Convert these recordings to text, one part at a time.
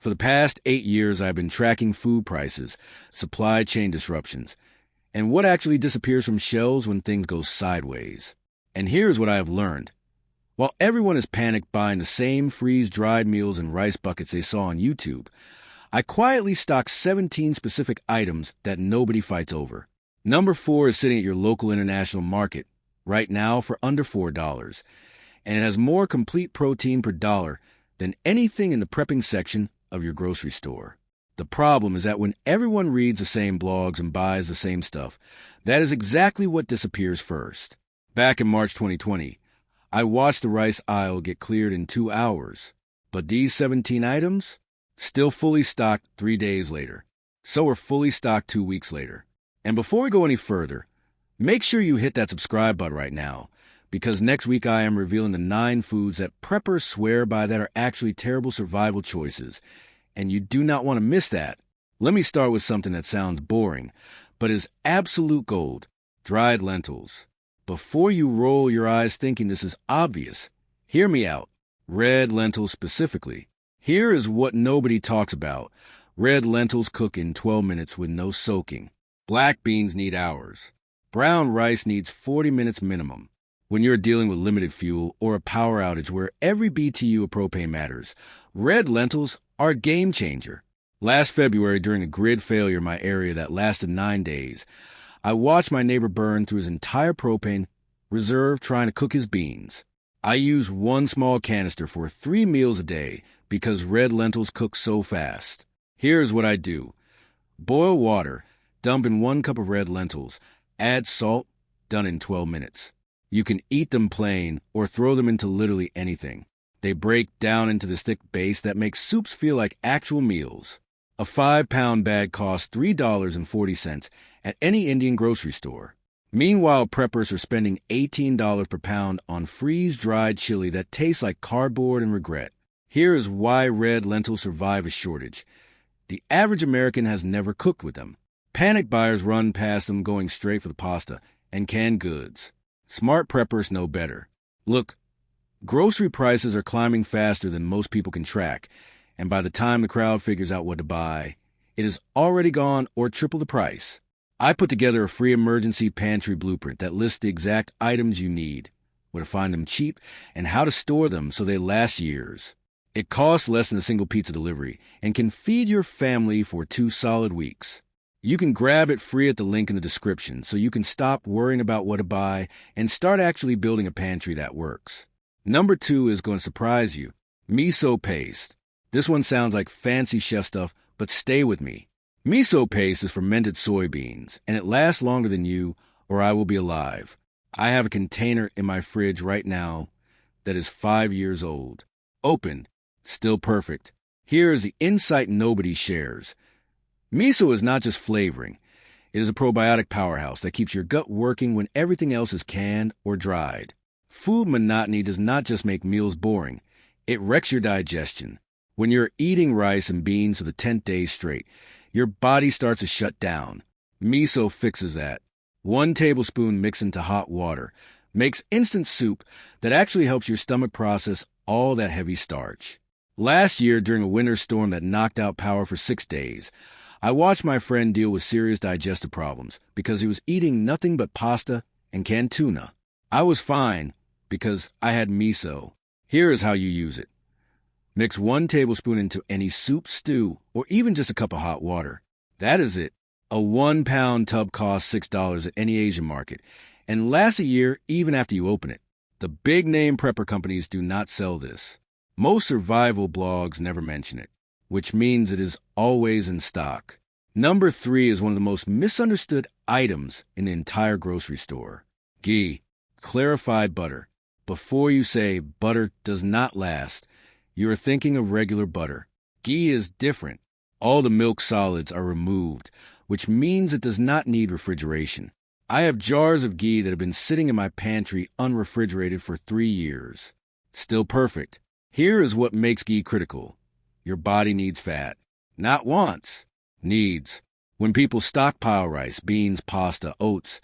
For the past 8 years, I've been tracking food prices, supply chain disruptions, and what actually disappears from shelves when things go sideways. And here's what I have learned. While everyone is panicked buying the same freeze-dried meals and rice buckets they saw on YouTube, I quietly stock 17 specific items that nobody fights over. Number 4 is sitting at your local international market, right now for under $4, and it has more complete protein per dollar than anything in the prepping section of your grocery store. The problem is that when everyone reads the same blogs and buys the same stuff, that is exactly what disappears first. Back in March 2020, I watched the rice aisle get cleared in 2 hours, but these 17 items, still fully stocked 3 days later. So are fully stocked 2 weeks later. And before we go any further, make sure you hit that subscribe button right now, because next week I am revealing the 9 foods that preppers swear by that are actually terrible survival choices, and you do not want to miss that. Let me start with something that sounds boring, but is absolute gold: dried lentils. Before you roll your eyes thinking this is obvious, hear me out. Red lentils specifically. Here is what nobody talks about. Red lentils cook in 12 minutes with no soaking. Black beans need hours. Brown rice needs 40 minutes minimum. When you're dealing with limited fuel or a power outage where every BTU of propane matters, red lentils are a game changer. Last February, during a grid failure in my area that lasted 9 days, I watched my neighbor burn through his entire propane reserve trying to cook his beans. I use 1 small canister for 3 meals a day because red lentils cook so fast. Here's what I do. Boil water, dump in 1 cup of red lentils, add salt, done in 12 minutes. You can eat them plain or throw them into literally anything. They break down into this thick base that makes soups feel like actual meals. A 5-pound bag costs $3.40 at any Indian grocery store. Meanwhile, preppers are spending $18 per pound on freeze-dried chili that tastes like cardboard and regret. Here is why red lentils survive a shortage. The average American has never cooked with them. Panic buyers run past them going straight for the pasta and canned goods. Smart preppers know better. Look, grocery prices are climbing faster than most people can track, and by the time the crowd figures out what to buy, it is already gone or triple the price. I put together a free emergency pantry blueprint that lists the exact items you need, where to find them cheap, and how to store them so they last years. It costs less than a single pizza delivery and can feed your family for 2 solid weeks. You can grab it free at the link in the description so you can stop worrying about what to buy and start actually building a pantry that works. Number 2 is going to surprise you. Miso paste. This one sounds like fancy chef stuff, but stay with me. Miso paste is fermented soybeans, and it lasts longer than you or I will be alive. I have a container in my fridge right now that is 5 years old. Open, still perfect. Here is the insight nobody shares. Miso is not just flavoring. It is a probiotic powerhouse that keeps your gut working when everything else is canned or dried. Food monotony does not just make meals boring. It wrecks your digestion. When you're eating rice and beans for the 10th day straight, your body starts to shut down. Miso fixes that. 1 tablespoon mixed into hot water makes instant soup that actually helps your stomach process all that heavy starch. Last year, during a winter storm that knocked out power for 6 days, I watched my friend deal with serious digestive problems because he was eating nothing but pasta and canned tuna. I was fine because I had miso. Here is how you use it. Mix 1 tablespoon into any soup, stew, or even just a cup of hot water. That is it. A 1-pound tub costs $6 at any Asian market and lasts a year even after you open it. The big-name prepper companies do not sell this. Most survival blogs never mention it, which means it is always in stock. Number 3 is one of the most misunderstood items in the entire grocery store. Ghee, clarified butter. Before you say butter does not last, you are thinking of regular butter. Ghee is different. All the milk solids are removed, which means it does not need refrigeration. I have jars of ghee that have been sitting in my pantry unrefrigerated for 3 years. Still perfect. Here is what makes ghee critical. Your body needs fat. Not wants. Needs. When people stockpile rice, beans, pasta, oats,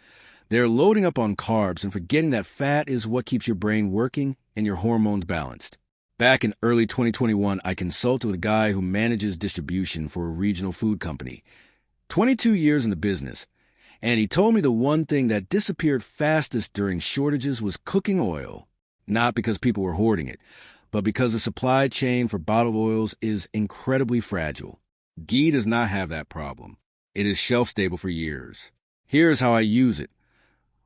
they're loading up on carbs and forgetting that fat is what keeps your brain working and your hormones balanced. Back in early 2021, I consulted with a guy who manages distribution for a regional food company. 22 years in the business, and he told me the one thing that disappeared fastest during shortages was cooking oil. Not because people were hoarding it, but because the supply chain for bottled oils is incredibly fragile. Ghee does not have that problem. It is shelf-stable for years. Here's how I use it.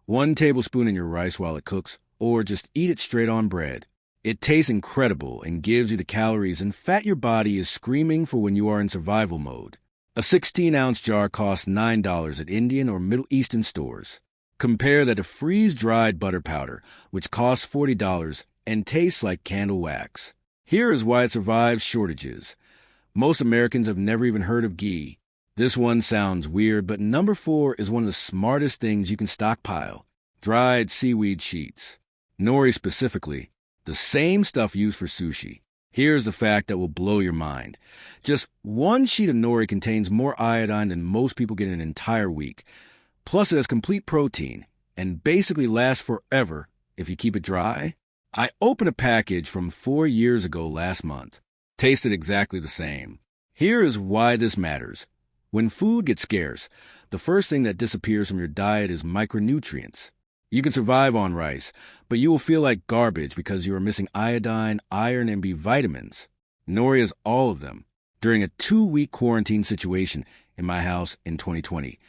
1 tablespoon in your rice while it cooks, or just eat it straight on bread. It tastes incredible and gives you the calories and fat your body is screaming for when you are in survival mode. A 16-ounce jar costs $9 at Indian or Middle Eastern stores. Compare that to freeze-dried butter powder, which costs $40 and tastes like candle wax. Here is why it survives shortages. Most Americans have never even heard of ghee. This one sounds weird, but number 4 is one of the smartest things you can stockpile. Dried seaweed sheets. Nori specifically. The same stuff used for sushi. Here's the fact that will blow your mind. Just 1 sheet of nori contains more iodine than most people get in an entire week. Plus it has complete protein and basically lasts forever if you keep it dry. I opened a package from 4 years ago last month. Tasted exactly the same. Here is why this matters. When food gets scarce, the first thing that disappears from your diet is micronutrients. You can survive on rice, but you will feel like garbage because you are missing iodine, iron, and B vitamins. Nori has all of them. During a 2-week quarantine situation in my house in 2020,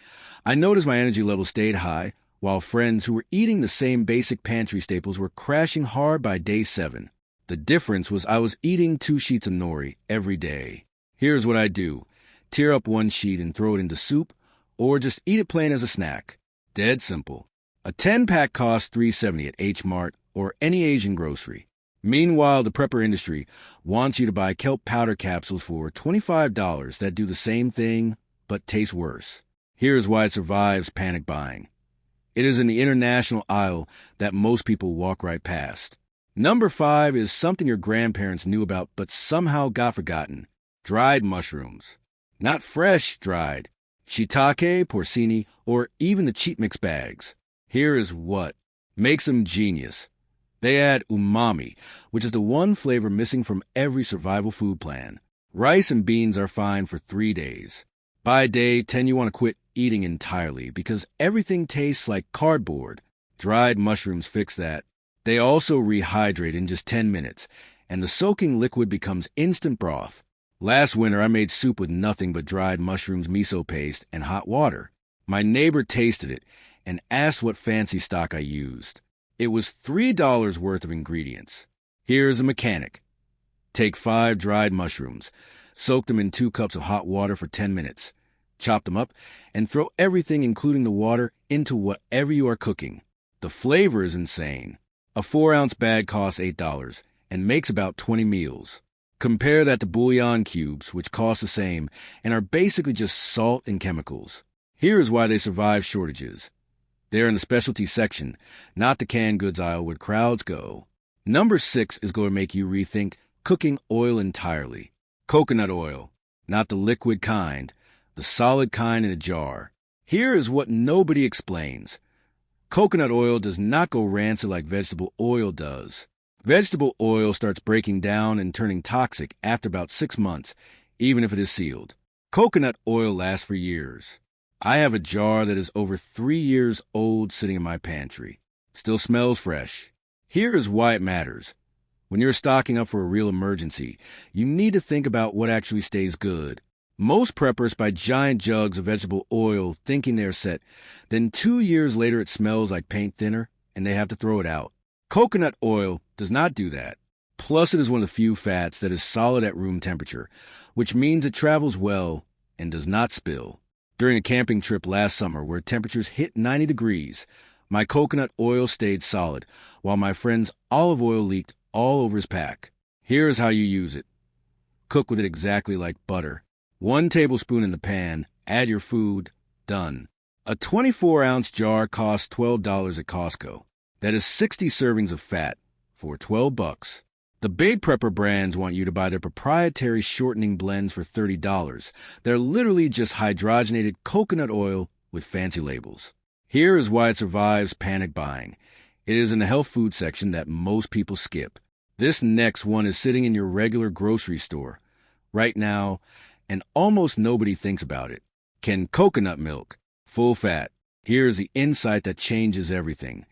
I noticed my energy level stayed high, while friends who were eating the same basic pantry staples were crashing hard by day 7. The difference was I was eating 2 sheets of nori every day. Here's what I do. Tear up 1 sheet and throw it into soup, or just eat it plain as a snack. Dead simple. A 10-pack costs $3.70 at H Mart or any Asian grocery. Meanwhile, the prepper industry wants you to buy kelp powder capsules for $25 that do the same thing but taste worse. Here's why it survives panic buying. It is in the international aisle that most people walk right past. Number 5 is something your grandparents knew about but somehow got forgotten. Dried mushrooms. Not fresh dried. Shiitake, porcini, or even the cheap mix bags. Here is what makes them genius. They add umami, which is the one flavor missing from every survival food plan. Rice and beans are fine for 3 days. By day 10, you want to quit eating entirely because everything tastes like cardboard. Dried mushrooms fix that. They also rehydrate in just 10 minutes, and the soaking liquid becomes instant broth. Last winter, I made soup with nothing but dried mushrooms, miso paste, and hot water. My neighbor tasted it and asked what fancy stock I used. It was $3 worth of ingredients. Here's a mechanic. Take 5 dried mushrooms, soak them in 2 cups of hot water for 10 minutes, chop them up, and throw everything, including the water, into whatever you are cooking. The flavor is insane. A 4-ounce bag costs $8 and makes about 20 meals. Compare that to Bouillon cubes, which cost the same and are basically just salt and chemicals. Here's why they survive shortages. They're in the specialty section, not the canned goods aisle where crowds go. Number 6 is going to make you rethink cooking oil entirely. Coconut oil, not the liquid kind, the solid kind in a jar. Here is what nobody explains. Coconut oil does not go rancid like vegetable oil does. Vegetable oil starts breaking down and turning toxic after about 6 months, even if it is sealed. Coconut oil lasts for years. I have a jar that is over 3 years old sitting in my pantry. Still smells fresh. Here is why it matters. When you're stocking up for a real emergency, you need to think about what actually stays good. Most preppers buy giant jugs of vegetable oil thinking they're set. Then 2 years later it smells like paint thinner and they have to throw it out. Coconut oil does not do that. Plus it is one of the few fats that is solid at room temperature, which means it travels well and does not spill. During a camping trip last summer where temperatures hit 90 degrees, my coconut oil stayed solid, while my friend's olive oil leaked all over his pack. Here is how you use it. Cook with it exactly like butter. 1 tablespoon in the pan, add your food, done. A 24-ounce jar costs $12 at Costco. That is 60 servings of fat for $12. The big prepper brands want you to buy their proprietary shortening blends for $30. They're literally just hydrogenated coconut oil with fancy labels. Here is why it survives panic buying. It is in the health food section that most people skip. This next one is sitting in your regular grocery store right now, and almost nobody thinks about it. Can coconut milk, full fat. Here's the insight that changes everything.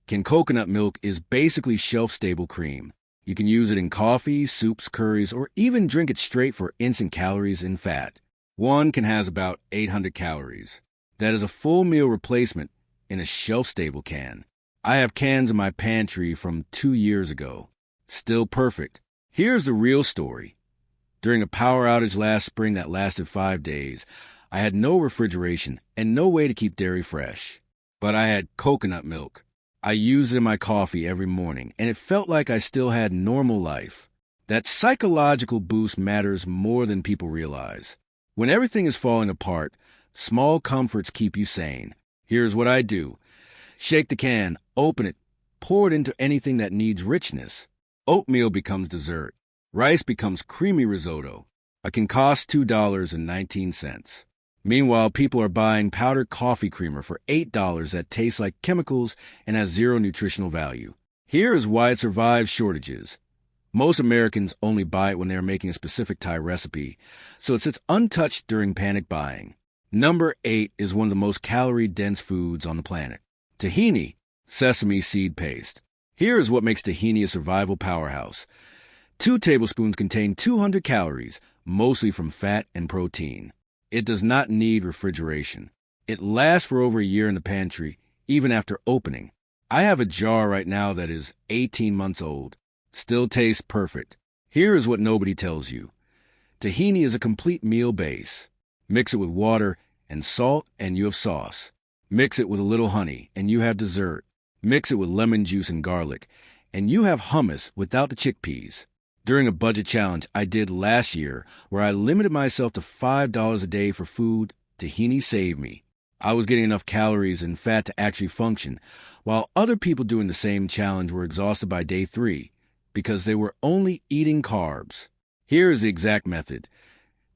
Can coconut milk is basically shelf-stable cream. You can use it in coffee, soups, curries, or even drink it straight for instant calories and fat. One can has about 800 calories. That is a full meal replacement in a shelf-stable can. I have cans in my pantry from 2 years ago. Still perfect. Here's the real story. During a power outage last spring that lasted 5 days, I had no refrigeration and no way to keep dairy fresh. But I had coconut milk. I used it in my coffee every morning, and it felt like I still had normal life. That psychological boost matters more than people realize. When everything is falling apart, small comforts keep you sane. Here's what I do. Shake the can, open it, pour it into anything that needs richness. Oatmeal becomes dessert. Rice becomes creamy risotto. It can cost $2.19. Meanwhile, people are buying powdered coffee creamer for $8 that tastes like chemicals and has zero nutritional value. Here is why it survives shortages. Most Americans only buy it when they are making a specific Thai recipe, so it sits untouched during panic buying. Number 8 is one of the most calorie-dense foods on the planet. Tahini, sesame seed paste. Here is what makes tahini a survival powerhouse. 2 tablespoons contain 200 calories, mostly from fat and protein. It does not need refrigeration. It lasts for over a year in the pantry, even after opening. I have a jar right now that is 18 months old. Still tastes perfect. Here is what nobody tells you. Tahini is a complete meal base. Mix it with water and salt and you have sauce. Mix it with a little honey and you have dessert. Mix it with lemon juice and garlic and you have hummus without the chickpeas. During a budget challenge I did last year where I limited myself to $5 a day for food, tahini saved me. I was getting enough calories and fat to actually function, while other people doing the same challenge were exhausted by day 3 because they were only eating carbs. Here is the exact method.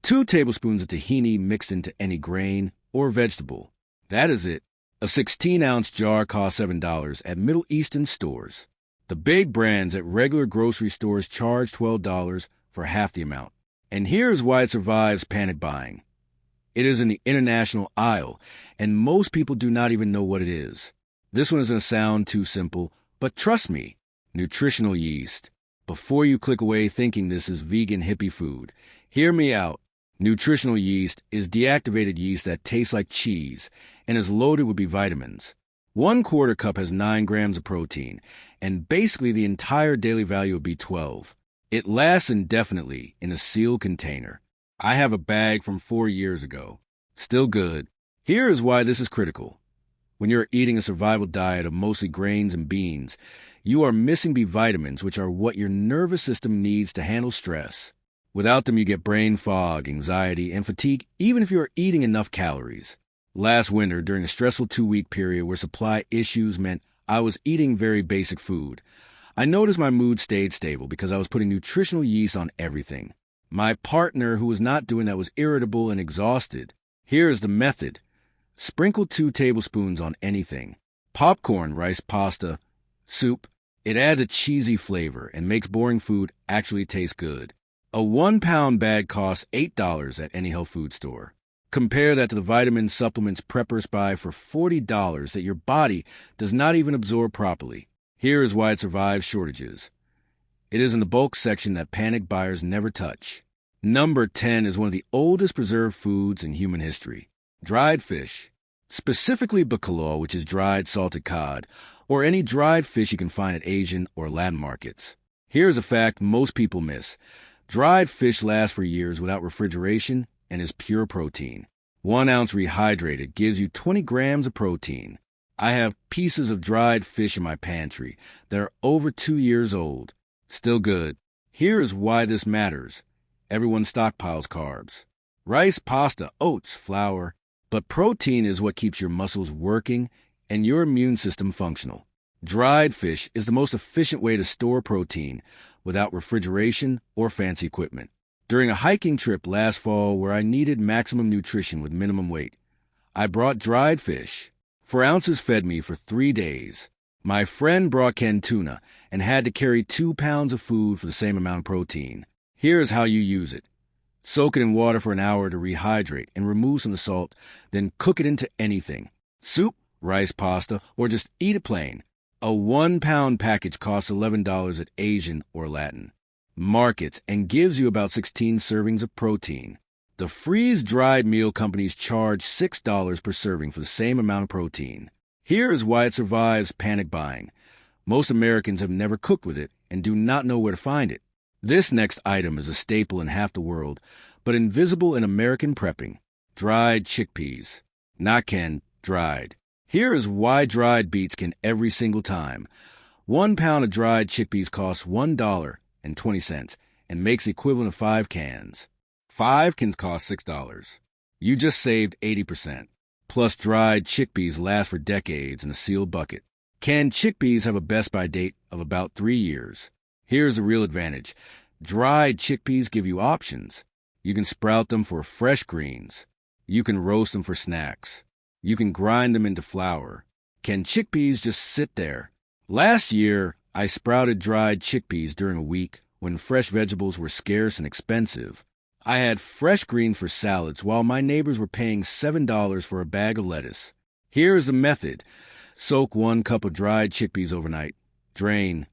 2 tablespoons of tahini mixed into any grain or vegetable. That is it. A 16-ounce jar costs $7 at Middle Eastern stores. The big brands at regular grocery stores charge $12 for half the amount. And here's why it survives panic buying. It is in the international aisle, and most people do not even know what it is. This one is going to sound too simple, but trust me, nutritional yeast. Before you click away thinking this is vegan hippie food, hear me out. Nutritional yeast is deactivated yeast that tastes like cheese and is loaded with B vitamins. 1/4 cup has 9 grams of protein, and basically the entire daily value of B12. It lasts indefinitely in a sealed container. I have a bag from 4 years ago. Still good. Here is why this is critical. When you're eating a survival diet of mostly grains and beans, you are missing B vitamins, which are what your nervous system needs to handle stress. Without them, you get brain fog, anxiety, and fatigue, even if you are eating enough calories. Last winter, during a stressful 2-week period where supply issues meant I was eating very basic food, I noticed my mood stayed stable because I was putting nutritional yeast on everything. My partner, who was not doing that, was irritable and exhausted. Here is the method. Sprinkle 2 tablespoons on anything. Popcorn, rice, pasta, soup. It adds a cheesy flavor and makes boring food actually taste good. A 1-pound bag costs $8 at any health food store. Compare that to the vitamin supplements preppers buy for $40 that your body does not even absorb properly. Here is why it survives shortages. It is in the bulk section that panic buyers never touch. Number 10 is one of the oldest preserved foods in human history. Dried fish. Specifically bacalhau, which is dried salted cod, or any dried fish you can find at Asian or Latin markets. Here's a fact most people miss. Dried fish lasts for years without refrigeration and is pure protein. 1 ounce rehydrated gives you 20 grams of protein. I have pieces of dried fish in my pantry that are over 2 years old. Still good. Here is why this matters. Everyone stockpiles carbs. Rice, pasta, oats, flour. But protein is what keeps your muscles working and your immune system functional. Dried fish is the most efficient way to store protein without refrigeration or fancy equipment. During a hiking trip last fall where I needed maximum nutrition with minimum weight, I brought dried fish. 4 ounces fed me for 3 days. My friend brought canned tuna and had to carry 2 pounds of food for the same amount of protein. Here's how you use it. Soak it in water for an hour to rehydrate and remove some of the salt, then cook it into anything. Soup, rice, pasta, or just eat it plain. A 1 pound package costs $11 at Asian or Latin markets and gives you about 16 servings of protein. The freeze-dried meal companies charge $6 per serving for the same amount of protein. Here is why it survives panic buying. Most Americans have never cooked with it and do not know where to find it. This next item is a staple in half the world, but invisible in American prepping. Dried chickpeas. Not canned, dried. Here is why dried beats can every single time. 1 pound of dried chickpeas costs $1.20 and makes the equivalent of 5 cans. 5 cans cost $6. You just saved 80%. Plus, dried chickpeas last for decades in a sealed bucket. Canned chickpeas have a best-by date of about 3 years. Here's the real advantage. Dried chickpeas give you options. You can sprout them for fresh greens. You can roast them for snacks. You can grind them into flour. Can chickpeas just sit there? Last year, I sprouted dried chickpeas during a week when fresh vegetables were scarce and expensive. I had fresh greens for salads while my neighbors were paying $7 for a bag of lettuce. Here is the method. Soak 1 cup of dried chickpeas overnight. Drain.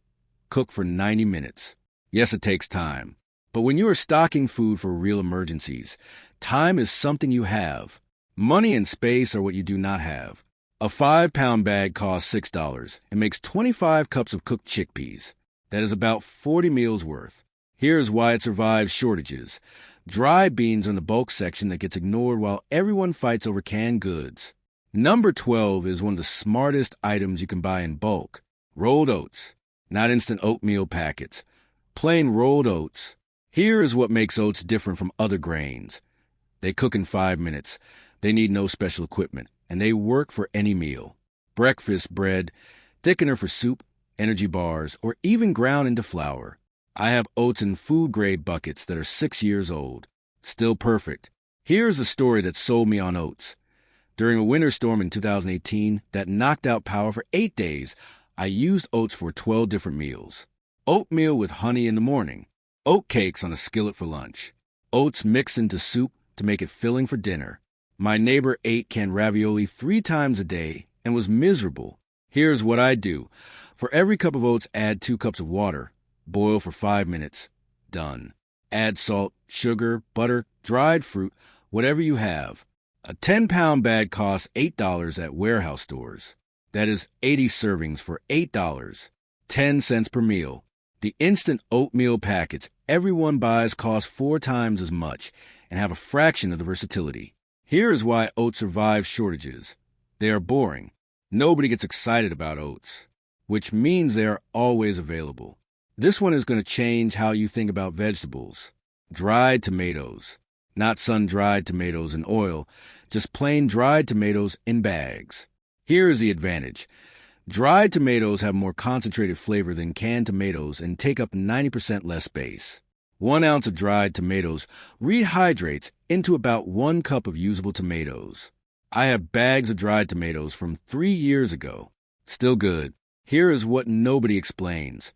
Cook for 90 minutes. Yes, it takes time. But when you are stocking food for real emergencies, time is something you have. Money and space are what you do not have. A 5-pound bag costs $6 and makes 25 cups of cooked chickpeas. That is about 40 meals worth. Here's why it survives shortages. Dry beans are in the bulk section that gets ignored while everyone fights over canned goods. Number 12 is one of the smartest items you can buy in bulk. Rolled oats. Not instant oatmeal packets. Plain rolled oats. Here is what makes oats different from other grains. They cook in 5 minutes. They need no special equipment, and they work for any meal. Breakfast bread, thickener for soup, energy bars, or even ground into flour. I have oats in food-grade buckets that are 6 years old. Still perfect. Here's a story that sold me on oats. During a winter storm in 2018 that knocked out power for 8 days, I used oats for 12 different meals. Oatmeal with honey in the morning. Oat cakes on a skillet for lunch. Oats mixed into soup to make it filling for dinner. My neighbor ate canned ravioli 3 times a day and was miserable. Here's what I do. For every cup of oats, add 2 cups of water. Boil for 5 minutes. Done. Add salt, sugar, butter, dried fruit, whatever you have. A 10-pound bag costs $8 at warehouse stores. That is 80 servings for $8. 10 cents per meal. The instant oatmeal packets everyone buys cost 4 times as much and have a fraction of the versatility. Here is why oats survive shortages. They are boring. Nobody gets excited about oats, which means they are always available. This one is going to change how you think about vegetables. Dried tomatoes. Not sun-dried tomatoes in oil, just plain dried tomatoes in bags. Here is the advantage. Dried tomatoes have more concentrated flavor than canned tomatoes and take up 90% less space. 1 ounce of dried tomatoes rehydrates into about 1 cup of usable tomatoes. I have bags of dried tomatoes from 3 years ago. Still good. Here is what nobody explains.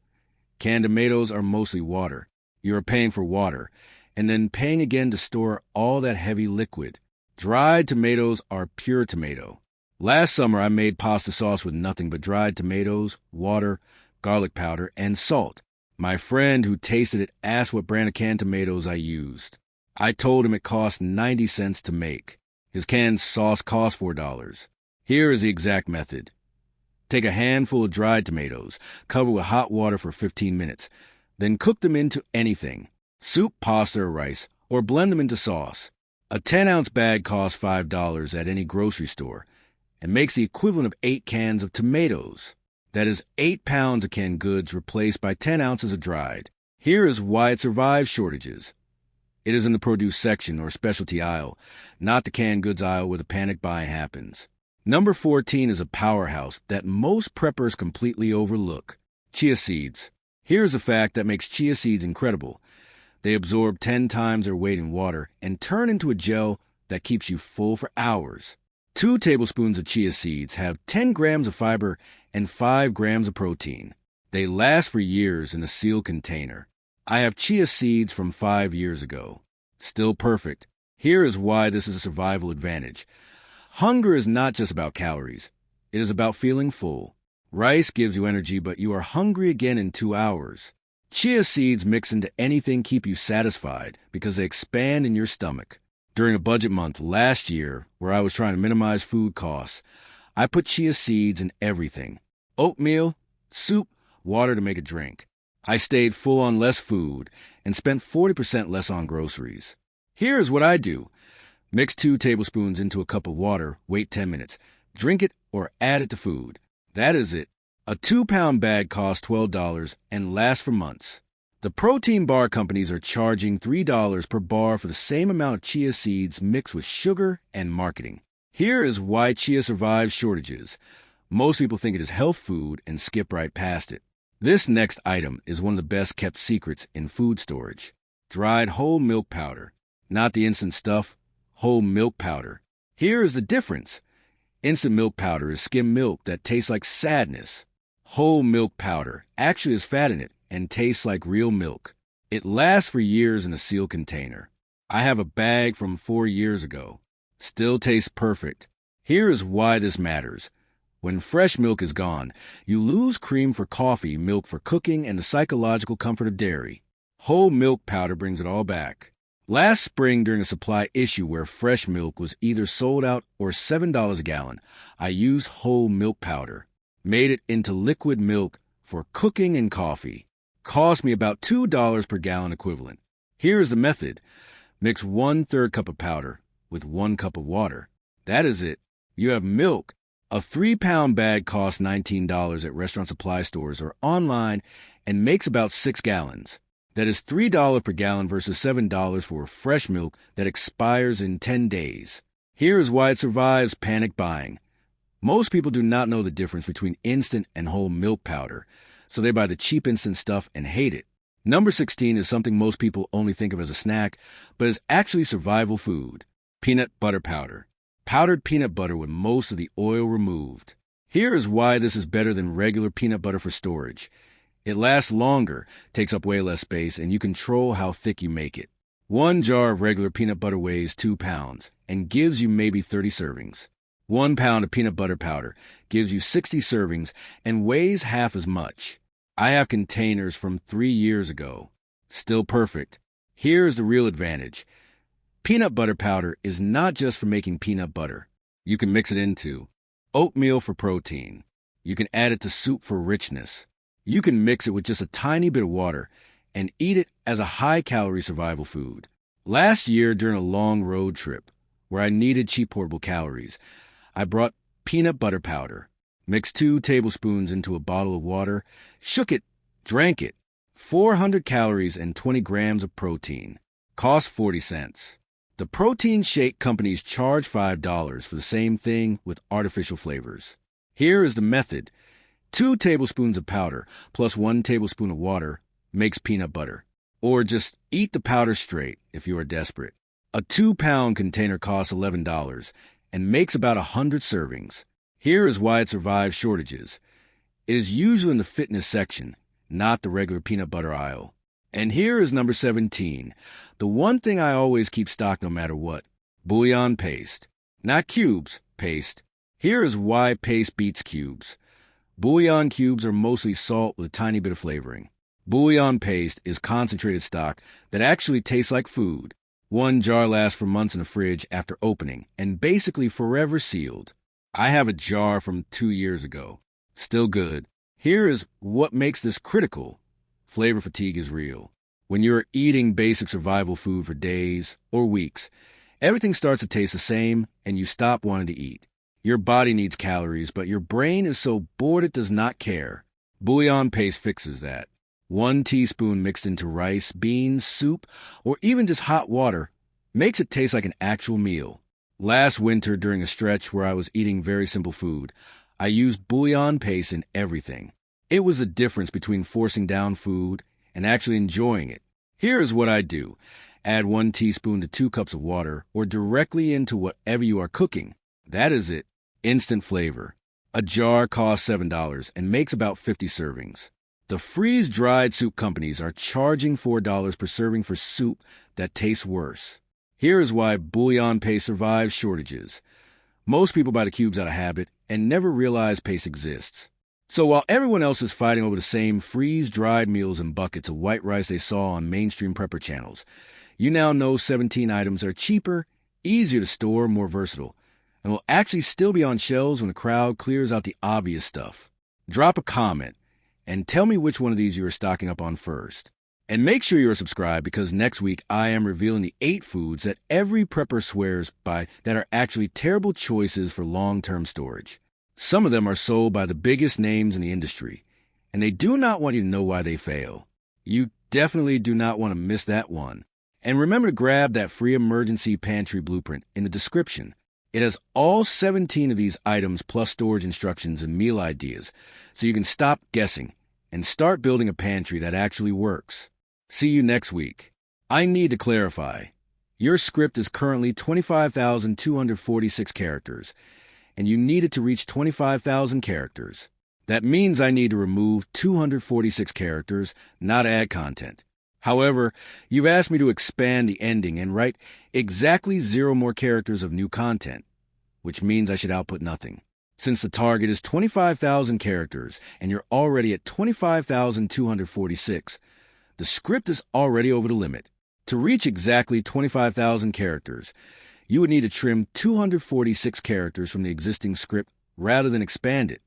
Canned tomatoes are mostly water. You are paying for water, and then paying again to store all that heavy liquid. Dried tomatoes are pure tomato. Last summer, I made pasta sauce with nothing but dried tomatoes, water, garlic powder, and salt. My friend who tasted it asked what brand of canned tomatoes I used. I told him it cost 90 cents to make. His canned sauce cost $4. Here is the exact method. Take a handful of dried tomatoes, cover with hot water for 15 minutes, then cook them into anything, soup, pasta, or rice, or blend them into sauce. A 10-ounce bag costs $5 at any grocery store and makes the equivalent of 8 cans of tomatoes. That is 8 pounds of canned goods replaced by 10 ounces of dried. Here is why it survives shortages. It is in the produce section or specialty aisle, not the canned goods aisle where the panic buying happens. Number 14 is a powerhouse that most preppers completely overlook. Chia seeds. Here's a fact that makes chia seeds incredible. They absorb 10 times their weight in water and turn into a gel that keeps you full for hours. 2 tablespoons of chia seeds have 10 grams of fiber and 5 grams of protein. They last for years in a sealed container. I have chia seeds from 5 years ago. Still perfect. Here is why this is a survival advantage. Hunger is not just about calories. It is about feeling full. Rice gives you energy, but you are hungry again in 2 hours. Chia seeds mixed into anything keep you satisfied because they expand in your stomach. During a budget month last year, where I was trying to minimize food costs, I put chia seeds in everything. Oatmeal, soup, water to make a drink. I stayed full on less food and spent 40% less on groceries. Here's what I do. Mix 2 tablespoons into a cup of water, wait 10 minutes. Drink it or add it to food. That is it. A 2-pound bag costs $12 and lasts for months. The protein bar companies are charging $3 per bar for the same amount of chia seeds mixed with sugar and marketing. Here is why chia survives shortages. Most people think it is health food and skip right past it. This next item is one of the best kept secrets in food storage. Dried whole milk powder. Not the instant stuff, whole milk powder. Here is the difference. Instant milk powder is skim milk that tastes like sadness. Whole milk powder actually has fat in it and tastes like real milk. It lasts for years in a sealed container. I have a bag from 4 years ago. Still tastes perfect. Here is why this matters. When fresh milk is gone, you lose cream for coffee, milk for cooking, and the psychological comfort of dairy. Whole milk powder brings it all back. Last spring, during a supply issue where fresh milk was either sold out or $7 a gallon, I used whole milk powder. Made it into liquid milk for cooking and coffee. Cost me about $2 per gallon equivalent. Here is the method. Mix 1/3 cup of powder with 1 cup of water. That is it. You have milk. A 3-pound bag costs $19 at restaurant supply stores or online and makes about 6 gallons. That is $3 per gallon versus $7 for fresh milk that expires in 10 days. Here is why it survives panic buying. Most people do not know the difference between instant and whole milk powder, so they buy the cheap instant stuff and hate it. Number 16 is something most people only think of as a snack, but is actually survival food. Peanut butter powder. Powdered peanut butter with most of the oil removed. Here is why this is better than regular peanut butter for storage. It lasts longer, takes up way less space, and you control how thick you make it. 1 jar of regular peanut butter weighs 2 pounds and gives you maybe 30 servings. 1 pound of peanut butter powder gives you 60 servings and weighs half as much. I have containers from 3 years ago. Still perfect. Here is the real advantage. Peanut butter powder is not just for making peanut butter. You can mix it into oatmeal for protein. You can add it to soup for richness. You can mix it with just a tiny bit of water and eat it as a high-calorie survival food. Last year, during a long road trip where I needed cheap portable calories, I brought peanut butter powder, mixed 2 tablespoons into a bottle of water, shook it, drank it. 400 calories and 20 grams of protein. Cost 40 cents. The protein shake companies charge $5 for the same thing with artificial flavors. Here is the method. 2 tablespoons of powder plus 1 tablespoon of water makes peanut butter. Or just eat the powder straight if you are desperate. A 2-pound container costs $11 and makes about 100 servings. Here is why it survives shortages. It is usually in the fitness section, not the regular peanut butter aisle. And here is number 17, the one thing I always keep stocked no matter what. Bouillon paste. Not cubes, paste. Here is why paste beats cubes. Bouillon cubes are mostly salt with a tiny bit of flavoring. Bouillon paste is concentrated stock that actually tastes like food. 1 jar lasts for months in the fridge after opening and basically forever sealed. I have a jar from 2 years ago. Still good. Here is what makes this critical. Flavor fatigue is real. When you're eating basic survival food for days or weeks, everything starts to taste the same and you stop wanting to eat. Your body needs calories, but your brain is so bored it does not care. Bouillon paste fixes that. 1 teaspoon mixed into rice, beans, soup, or even just hot water makes it taste like an actual meal. Last winter, during a stretch where I was eating very simple food, I used bouillon paste in everything. It was the difference between forcing down food and actually enjoying it. Here is what I do. Add 1 teaspoon to 2 cups of water or directly into whatever you are cooking. That is it. Instant flavor. A jar costs $7 and makes about 50 servings. The freeze-dried soup companies are charging $4 per serving for soup that tastes worse. Here is why bouillon paste survives shortages. Most people buy the cubes out of habit and never realize paste exists. So while everyone else is fighting over the same freeze-dried meals in buckets of white rice they saw on mainstream prepper channels, you now know 17 items are cheaper, easier to store, more versatile, and will actually still be on shelves when the crowd clears out the obvious stuff. Drop a comment and tell me which one of these you are stocking up on first. And make sure you are subscribed because next week I am revealing the 8 foods that every prepper swears by that are actually terrible choices for long-term storage. Some of them are sold by the biggest names in the industry, and they do not want you to know why they fail. You definitely do not want to miss that one. And remember to grab that free emergency pantry blueprint in the description. It has all 17 of these items plus storage instructions and meal ideas, so you can stop guessing and start building a pantry that actually works. See you next week. I need to clarify. Your script is currently 25,246 characters, and you need it to reach 25,000 characters. That means I need to remove 246 characters, not add content. However, you've asked me to expand the ending and write exactly 0 more characters of new content, which means I should output nothing. Since the target is 25,000 characters and you're already at 25,246, the script is already over the limit. To reach exactly 25,000 characters, you would need to trim 246 characters from the existing script rather than expand it.